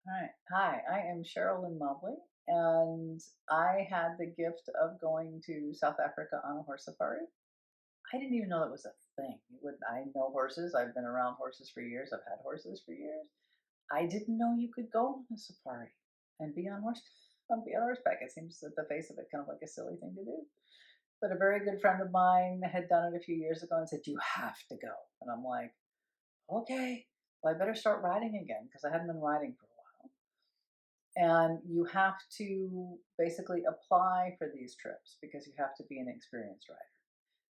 All right. Hi, I am Cheryl Lynn Mobley, and I had the gift of going to South Africa on a horse safari. I didn't even know that was a thing. I know horses. I've been around horses for years. I've had horses for years. I didn't know you could go on a safari and be on horse be on horseback. It seems at the face of it kind of like a silly thing to do. But a very good friend of mine had done it a few years ago and said, "You have to go." And I'm like, "Okay, well, I better start riding again," because I hadn't been riding for a while. And you have to basically apply for these trips because you have to be an experienced rider.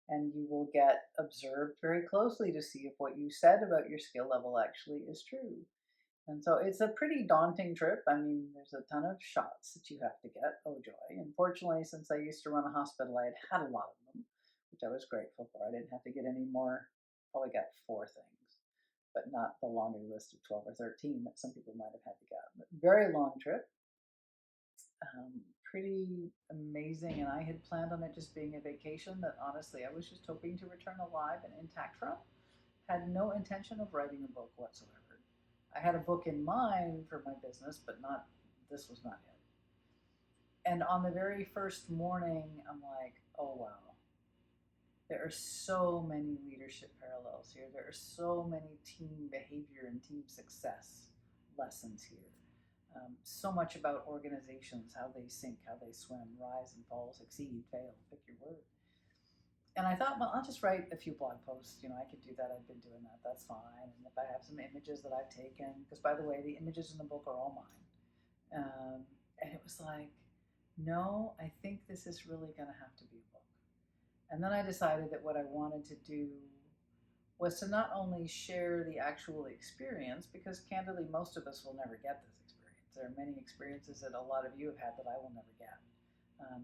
And you will get observed very closely to see if what you said about your skill level actually is true. And so it's a pretty daunting trip. I mean, there's a ton of shots that you have to get. Oh, joy. And fortunately, since I used to run a hospital, I had a lot of them, which I was grateful for. I didn't have to get any more. Probably got four things, but not the laundry list of 12 or 13 that some people might have had to get. But very long trip, pretty amazing. And I had planned on it just being a vacation that honestly I was just hoping to return alive and intact from. Had no intention of writing a book whatsoever. I had a book in mind for my business, but not, this was not it. And on the very first morning, I'm like, oh wow, there are so many leadership parallels here. There are so many team behavior and team success lessons here. So much about organizations, how they sink, how they swim, rise and fall, succeed, fail, pick your word. And I thought, well, I'll just write a few blog posts. I could do that. I've been doing that. That's fine. And if I have some images that I've taken, because by the way, the images in the book are all mine. And it was like, no, I think this is really going to have to be a book. And then I decided that what I wanted to do was to not only share the actual experience, because candidly, most of us will never get this experience. There are many experiences that a lot of you have had that I will never get.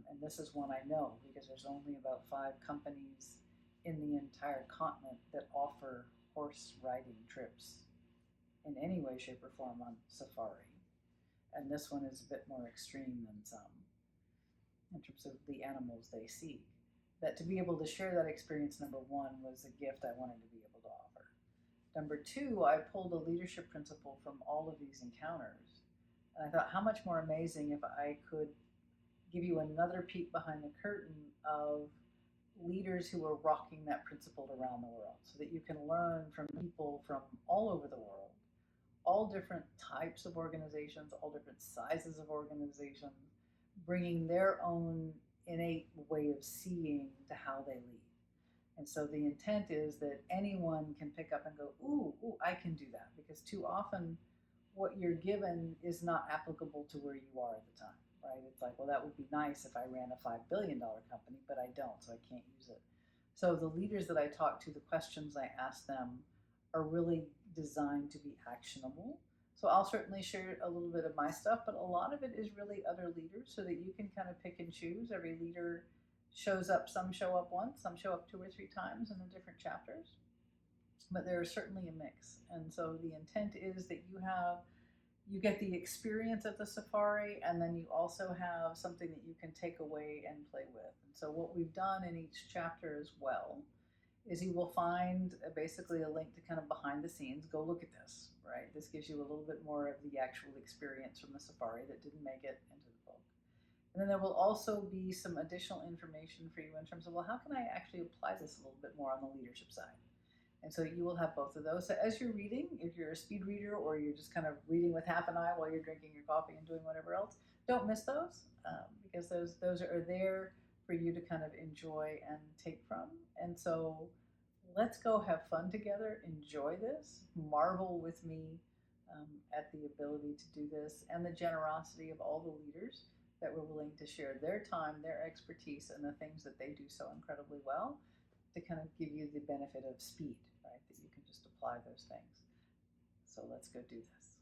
And this is one I know because there's only about 5 companies in the entire continent that offer horse riding trips in any way, shape, or form on safari. And this one is a bit more extreme than some in terms of the animals they see. That to be able to share that experience, number one, was a gift I wanted to be able to offer. Number two, I pulled a leadership principle from all of these encounters. And I thought, how much more amazing if I could give you another peek behind the curtain of leaders who are rocking that principle around the world so that you can learn from people from all over the world, all different types of organizations, all different sizes of organizations, bringing their own innate way of seeing to how they lead. And so the intent is that anyone can pick up and go, ooh, I can do that. Because too often what you're given is not applicable to where you are at the time, right? It's like, well, that would be nice if I ran a $5 billion company, but I don't, so I can't use it. So the leaders that I talk to, the questions I ask them are really designed to be actionable. So I'll certainly share a little bit of my stuff, but a lot of it is really other leaders so that you can kind of pick and choose. Every leader shows up, some show up once, some show up 2 or 3 times in the different chapters, but there is certainly a mix. And so the intent is that you get the experience of the safari, and then you also have something that you can take away and play with. And so what we've done in each chapter as well is you will find basically a link to kind of behind the scenes. Go look at this, right? This gives you a little bit more of the actual experience from the safari that didn't make it into the book. And then there will also be some additional information for you in terms of, well, how can I actually apply this a little bit more on the leadership side? And so you will have both of those. So as you're reading, if you're a speed reader or you're just kind of reading with half an eye while you're drinking your coffee and doing whatever else, don't miss those, because those are there for you to kind of enjoy and take from. And so let's go have fun together, enjoy this, marvel with me at the ability to do this and the generosity of all the leaders that were willing to share their time, their expertise, and the things that they do so incredibly well to kind of give you the benefit of speed, right? That you can just apply those things. So let's go do this.